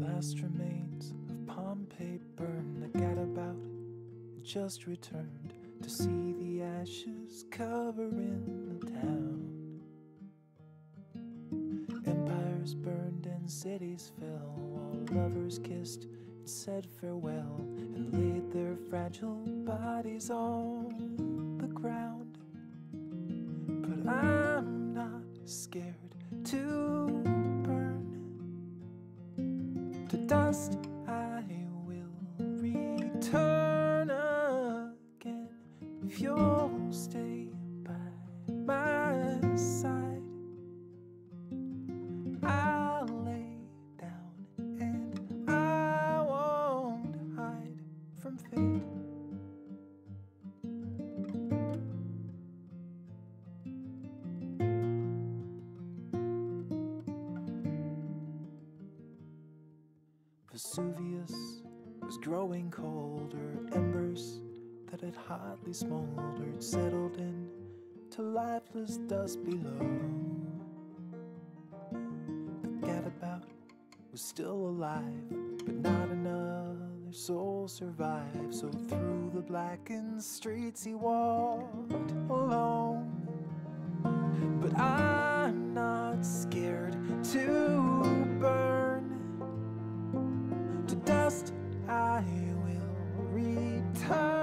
last remains of Pompeii burn. The gadabout had just returned to see the ashes covering the town. Empires burned and cities fell, while lovers kissed and said farewell, and laid their fragile bodies on the ground. But I'm not scared to burn to dust. I will return again if you'll stay by my side. I'll lay down and I won't hide from fate. Vesuvius was growing colder. Embers that had hotly smoldered settled in to lifeless dust below. The gadabout was still alive, but not another soul survived. So through the blackened streets he walked alone. But I'm not scared to burn to dust. I will return